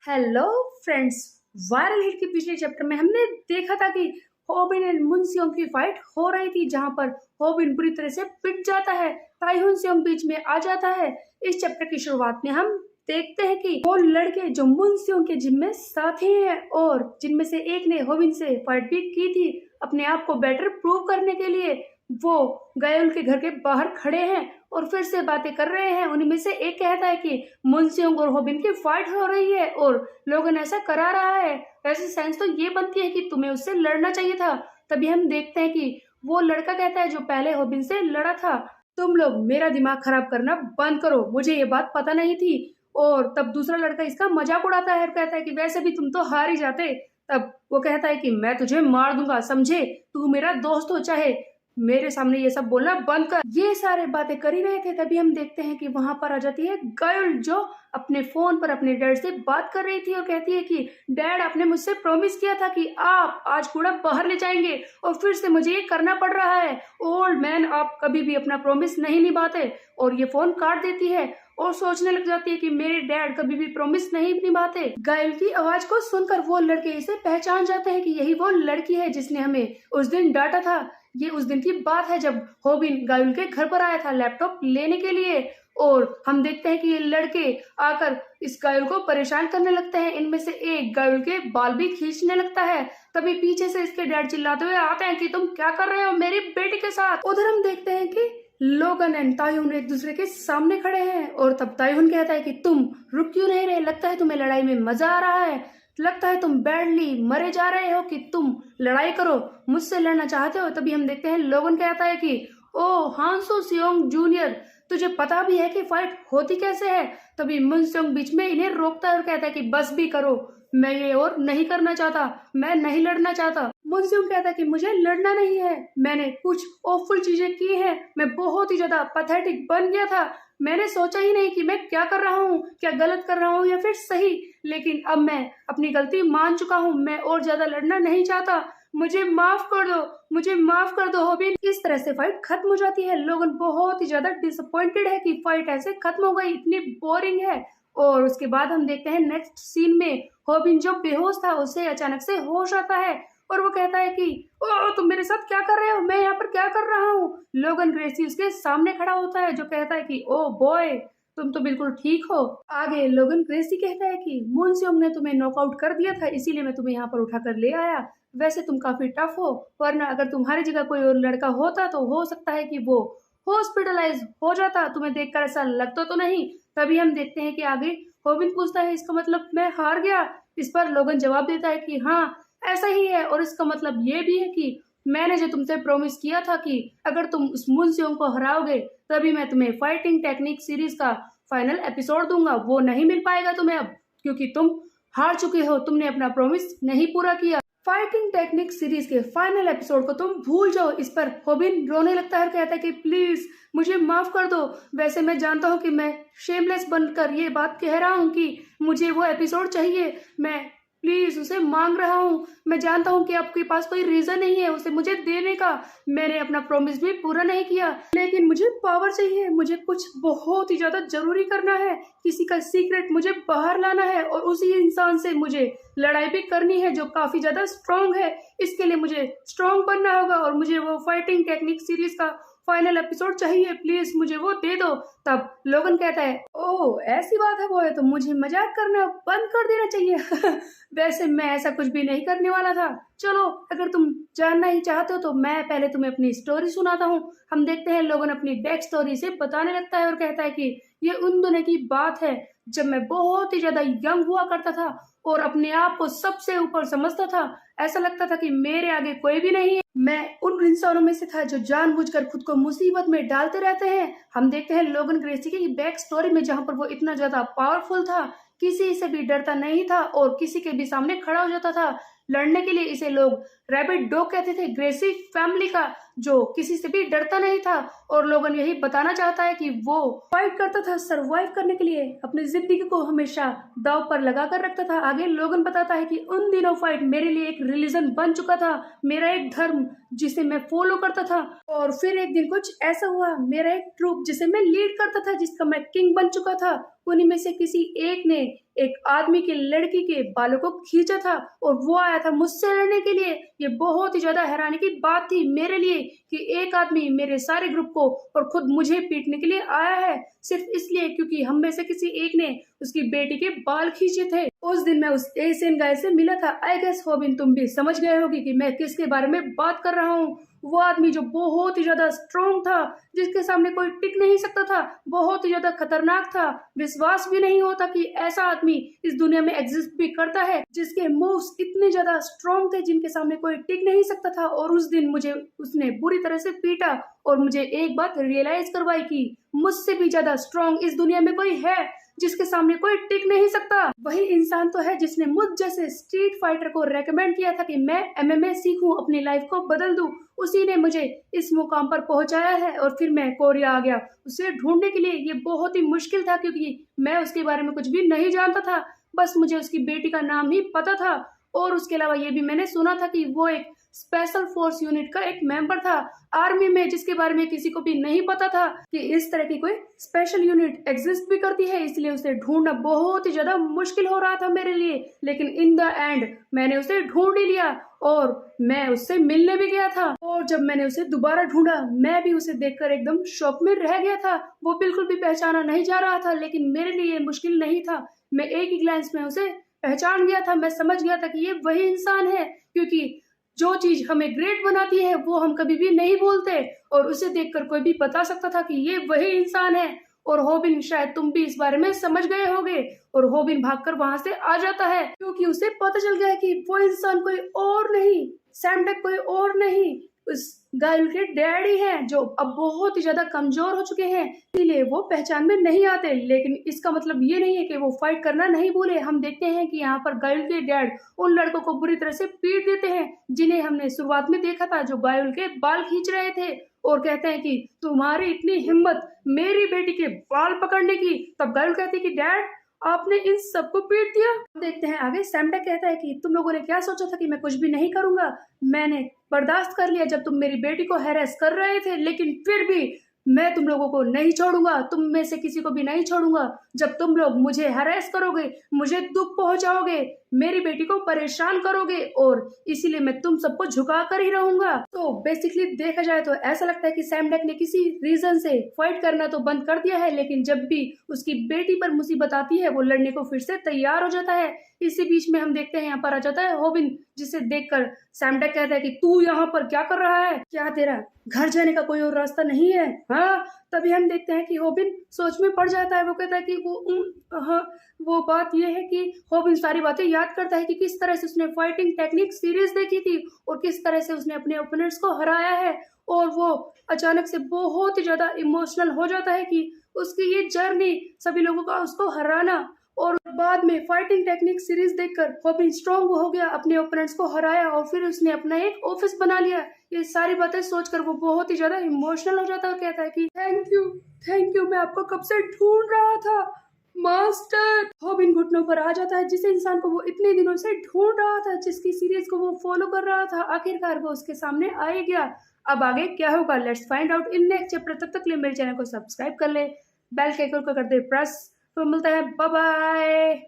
Hello friends. Viral hit के पिछले chapter में हमने देखा था कि होबिन एंड मुनसियोंग की फाइट हो रही थी, जहां पर होबिन बुरी तरह से पिट जाता है, ताइहुन सियोंग बीच में आ जाता है। इस चैप्टर की शुरुआत में हम देखते हैं कि वो लड़के जो मुनसियोंग के जिम में साथी हैं और जिनमें से एक ने होबिन से फाइट भी की थी अपने आप को बेटर प्रूव करने के लिए, वो गायोल के घर के बाहर खड़े हैं और फिर से बातें कर रहे हैं। उन्हीं में से एक कहता है कि मुनसियोंग और होबिन की फाइट हो रही है और लोगन ऐसा करा रहा है, वैसे सेंस तो ये बनती है कि तुम्हें उससे लड़ना चाहिए था। तभी हम देखते हैं कि वो लड़का कहता है जो पहले होबिन से लड़ा था, तुम लोग मेरा दिमाग खराब करना बंद करो, मुझे ये बात पता नहीं थी। और तब दूसरा लड़का इसका मजाक उड़ाता है और कहता है कि वैसे भी तुम तो हार ही जाते। तब वो कहता है कि मैं तुझे मार दूंगा, समझे, तू मेरा दोस्त हो, चाहे मेरे सामने ये सब बोलना बंद कर। ये सारे बातें कर ही रहे थे, तभी हम देखते हैं कि वहां पर आ जाती है गर्ल जो अपने फोन पर अपने डैड से बात कर रही थी और कहती है कि डैड, आपने मुझसे प्रॉमिस किया था कि आप आज कूड़ा बाहर ले जाएंगे और फिर से मुझे ये करना पड़ रहा है। ओल्ड मैन, आप कभी भी अपना प्रॉमिस नहीं निभाते। और ये फोन काट देती है और सोचने लग जाती है कि मेरे डैड कभी भी प्रॉमिस नहीं निभाते। गायल की आवाज को सुनकर वो लड़के इसे पहचान जाते हैं कि यही वो लड़की है जिसने हमें उस दिन डांटा था। ये उस दिन की बात है जब होबिन गायल के घर पर आया था लैपटॉप लेने के लिए। और हम देखते हैं कि ये लड़के आकर इस गायल को परेशान करने लगते हैं। इनमें से एक गायल के बाल भी खींचने लगता है। तभी पीछे से इसके डैड चिल्लाते हुए आते हैं कि तुम क्या कर रहे हो मेरी बेटी के साथ। उधर हम देखते हैं कि लोगन एंड ताइहुन एक दूसरे के सामने खड़े हैं और तब ताइहुन कहता है कि तुम रुक क्यों नहीं रहे, लगता है तुम्हें लड़ाई में मजा आ रहा है, लगता है तुम बैडली मरे जा रहे हो कि तुम लड़ाई करो, मुझसे लड़ना चाहते हो। तभी हम देखते हैं लोगन कहता है कि ओ हांसो सियोंग जूनियर, तुझे पता भी है कि फाइट होती कैसे है। तभी मुन सियोंग बीच में इन्हें रोकता है और कहता है कि बस भी करो, मैं ये और नहीं करना चाहता, मैं नहीं लड़ना चाहता। मुन सियोंग कहता है कि मुझे लड़ना नहीं है, मैंने कुछ ऑफुल चीजें की हैं, मैं बहुत ही ज्यादा पैथेटिक बन गया था, मैंने सोचा ही नहीं कि मैं क्या कर रहा हूँ, क्या गलत कर रहा हूँ या फिर सही, लेकिन अब मैं अपनी गलती मान चुका हूँ, मैं और ज्यादा लड़ना नहीं चाहता, मुझे माफ कर दो, मुझे माफ कर दो होबिन। इस तरह से फाइट खत्म हो जाती है। लोगन बहुत ही ज्यादा डिसअपॉइंटेड है कि फाइट ऐसे खत्म हो गई, इतनी बोरिंग है। और उसके बाद हम देखते हैं नेक्स्ट सीन में होबिन जो बेहोश था उसे अचानक से होश आता है और वो कहता है कि ओ तुम मेरे साथ क्या कर रहे हो, मैं यहाँ पर क्या कर रहा हूँ। लोगन ग्रेसी उसके सामने खड़ा होता है जो कहता है कि ओ बॉय, तुम तो बिल्कुल ठीक हो। आगे लोगन ग्रेसी कहता है कि मुनसियोंग ने तुम्हें नॉकआउट कर दिया था, इसीलिए मैं तुम्हें यहाँ पर उठाकर ले आया, वैसे तुम काफी टफ हो, वरना अगर तुम्हारी जगह कोई और लड़का होता तो हो सकता है कि वो हॉस्पिटलाइज हो जाता, तुम्हें देखकर ऐसा लगता तो नहीं। तभी हम देखते हैं कि आगे होबिन पूछता है इसका मतलब मैं हार गया। इस पर लोगन जवाब देता है कि हाँ ऐसा ही है, और इसका मतलब ये भी है कि मैंने जो तुमसे प्रॉमिस किया था कि अगर तुम उस मुनसियोंग को हराओगे तभी मैं तुम्हें फाइटिंग टेक्निक सीरीज का फाइनल एपिसोड दूंगा, वो नहीं मिल पाएगा तुम्हें अब, क्योंकि तुम हार चुके हो, तुमने अपना प्रॉमिस नहीं पूरा किया। फाइटिंग टेक्निक सीरीज के फाइनल एपिसोड को तुम भूल जाओ। इस पर होबिन रोने लगता है और कहता है कि प्लीज मुझे माफ कर दो, वैसे मैं जानता हूँ कि मैं शेमलेस बनकर ये बात कह रहा हूँ कि मुझे वो एपिसोड चाहिए, मैं प्लीज उसे मांग रहा हूँ, मैं जानता हूँ कि आपके पास कोई रीजन नहीं है उसे मुझे देने का, मैंने अपना प्रॉमिस भी पूरा नहीं किया, लेकिन मुझे पावर चाहिए, मुझे कुछ बहुत ही ज्यादा जरूरी करना है, किसी का सीक्रेट मुझे बाहर लाना है और उसी इंसान से मुझे लड़ाई भी करनी है जो काफी ज्यादा स्ट्रांग है, इसके लिए मुझे स्ट्रांग बनना होगा और मुझे वो फाइटिंग टेक्निक सीरीज का फाइनल एपिसोड चाहिए, प्लीज मुझे वो दे दो। तब लोगन कहता है ओह ऐसी बात है वो है तो मुझे मजाक करना बंद कर देना चाहिए वैसे मैं ऐसा कुछ भी नहीं करने वाला था, चलो अगर तुम जानना ही चाहते हो तो मैं पहले तुम्हें अपनी स्टोरी सुनाता हूँ। हम देखते हैं लोगन अपनी बैक स्टोरी से बताने लगता है और कहता है कि ये उन दिनों की बात है जब मैं बहुत ही ज्यादा यंग हुआ करता था और अपने आप को सबसे ऊपर समझता था, ऐसा लगता था कि मेरे आगे कोई भी नहीं है, मैं उन इंसानों में से था जो जानबूझकर खुद को मुसीबत में डालते रहते हैं। हम देखते हैं लोगन ग्रेसी की बैक स्टोरी में जहां पर वो इतना ज्यादा पावरफुल था, किसी से भी डरता नहीं था और किसी के भी सामने खड़ा हो जाता था लड़ने के लिए। इसे लोग रैबिट डॉग कहते थे, ग्रेसी फैमिली का, जो किसी से भी डरता नहीं था। और लोगन यही बताना चाहता है कि वो फाइट करता था सरवाइव करने के लिए, अपनी जिंदगी को हमेशा दांव पर लगा कर रखता था। आगे लोगन बताता है कि उन दिनों फाइट मेरे लिए एक रिलीजन बन चुका था, मेरा एक धर्म जिसे मैं फॉलो करता था। और फिर एक दिन कुछ ऐसा हुआ, मेरा एक ट्रूप जिसे मैं लीड करता था, जिसका मैं किंग बन चुका था, उन्हीं में से किसी एक ने एक आदमी के लड़की के बालों को खींचा था और वो आया था मुझसे लड़ने के लिए। ये बहुत ही ज्यादा हैरानी की बात थी मेरे लिए कि एक आदमी मेरे सारे ग्रुप को और खुद मुझे पीटने के लिए आया है, सिर्फ इसलिए क्योंकि हम में से किसी एक ने उसकी बेटी के बाल खींचे थे। उस दिन मैं उस एशियन गाय से मिला था। आई गेस होबिन तुम भी समझ गए होगी कि मैं किसके बारे में बात कर रहा हूँ। वो आदमी जो बहुत ही ज्यादा स्ट्रॉन्ग था, जिसके सामने कोई टिक नहीं सकता था, बहुत ही ज्यादा खतरनाक था। विश्वास भी नहीं होता कि ऐसा आदमी इस दुनिया में एग्जिस्ट भी करता है, जिसके मूव्स इतने ज्यादा स्ट्रॉन्ग थे जिनके सामने कोई टिक नहीं सकता था। और उस दिन मुझे उसने बुरी तरह से पीटा और मुझे एक बात रियलाइज करवाई कि मुझसे भी ज्यादा स्ट्रॉन्ग इस दुनिया में कोई है जिसके सामने कोई टिक नहीं सकता। वही इंसान तो है जिसने मुझ जैसे स्ट्रीट फाइटर को रेकमेंड किया था कि मैं एमएमए सीखूं, अपनी लाइफ को बदल दूं। उसी ने मुझे इस मुकाम पर पहुंचाया है और फिर मैं कोरिया आ गया उसे ढूंढने के लिए। ये बहुत ही मुश्किल था क्योंकि मैं उसके बारे में कुछ भी नहीं जानता था, बस मुझे उसकी बेटी का नाम ही पता था। और उसके अलावा ये भी मैंने सुना था कि वो एक स्पेशल फोर्स यूनिट का एक मेंबर था आर्मी में, जिसके बारे में किसी को भी नहीं पता था कि इस तरह की कोई स्पेशल यूनिट एग्जिस्ट भी करती है। इसलिए उसे ढूंढना बहुत ही ज्यादा मुश्किल हो रहा था मेरे लिए, लेकिन इन द एंड मैंने उसे ढूंढ ही लिया और मैं उससे मिलने भी गया था। और जब मैंने उसे दोबारा ढूंढा, मैं भी उसे देखकर एकदम शॉक में रह गया था। वो बिल्कुल भी पहचाना नहीं जा रहा था, लेकिन मेरे लिए मुश्किल नहीं था। मैं एक ही ग्लैंस में उसे पहचान गया था। मैं समझ गया था कि ये वही इंसान है, क्योंकि जो चीज हमें ग्रेट बनाती है वो हम कभी भी नहीं भूलते। और उसे देखकर कोई भी बता सकता था कि ये वही इंसान है। और होबिन, शायद तुम भी इस बारे में समझ गए होगे। और होबिन भागकर वहां से आ जाता है क्योंकि उसे पता चल गया है कि वो इंसान कोई और नहीं, सैमडेक कोई और नहीं, उस गाइल के डैडी हैं, जो अब बहुत ही ज्यादा कमजोर हो चुके हैं, इसलिए वो पहचान में नहीं आते। लेकिन इसका मतलब ये नहीं है कि वो फाइट करना नहीं भूले। हम देखते हैं कि यहाँ पर गाइल के डैड उन लड़कों को बुरी तरह से पीट देते हैं जिन्हें हमने शुरुआत में देखा था, जो गाइल के बाल खींच रहे थे, और कहते हैं कि तुम्हारी इतनी हिम्मत मेरी बेटी के बाल पकड़ने की। तब गाइल कहती है कि डैड, आपने इन सबको पीट दिया। देखते हैं आगे। सैमडेक कहता है कि तुम लोगों ने क्या सोचा था कि मैं कुछ भी नहीं करूंगा। मैंने बर्दाश्त कर लिया जब तुम मेरी बेटी को हैरेस कर रहे थे, लेकिन फिर भी मैं तुम लोगों को नहीं छोड़ूंगा, तुम में से किसी को भी नहीं छोड़ूंगा। जब तुम लोग मुझे हैरेस करोगे, मुझे दुख पहुंचाओगे, मेरी बेटी को परेशान करोगे, और इसीलिए मैं तुम सबको झुका कर ही रहूंगा। तो बेसिकली देखा जाए तो ऐसा लगता है कि सैमडेक ने किसी रीजन से फाइट करना तो बंद कर दिया है, लेकिन जब भी उसकी बेटी पर मुसीबत आती है वो लड़ने को फिर से तैयार हो जाता है। इसी बीच में हम देखते हैं यहाँ पर आ जाता है होबिन, जिसे देखकर सैमडेक कहता है कि तू यहाँ पर क्या कर रहा है, क्या तेरा घर जाने का कोई और रास्ता नहीं है? हाँ, तभी हम देखते हैं कि होबिन सोच में पड़ जाता है। वो कहता है कि वो बात ये है कि होबिन सारी बातें याद करता है कि किस तरह से उसने फाइटिंग टेक्निक सीरीज देखी थी और किस तरह से उसने अपने ओपोनेंट्स को हराया है। और वो अचानक से बहुत ही ज्यादा इमोशनल हो जाता है कि उसकी ये जर्नी, सभी लोगों का उसको हराना, और बाद में फाइटिंग टेक्निक सीरीज देखकर होबिन स्ट्रॉन्ग हो गया, अपने ओपोनेंट्स को हराया और फिर उसने अपना एक ऑफिस बना लिया। ये सारी बातें सोचकर वो बहुत ही ज्यादा इमोशनल हो जाता है। कहता है कि थैंक यू, मैं आपको कब से ढूंढ रहा था मास्टर। होबिन घुटनों पर आ जाता है, जिस इंसान को वो इतने दिनों से ढूंढ रहा था, जिसकी सीरीज को वो फॉलो कर रहा था, आखिरकार वो उसके सामने आ ही गया। अब आगे क्या होगा, let's find out in next chapter. तब तक के लिए मेरे चैनल को सब्सक्राइब कर ले, बेल के आइकन को कर दे प्रेस। तो मिलता है, बाय बाय।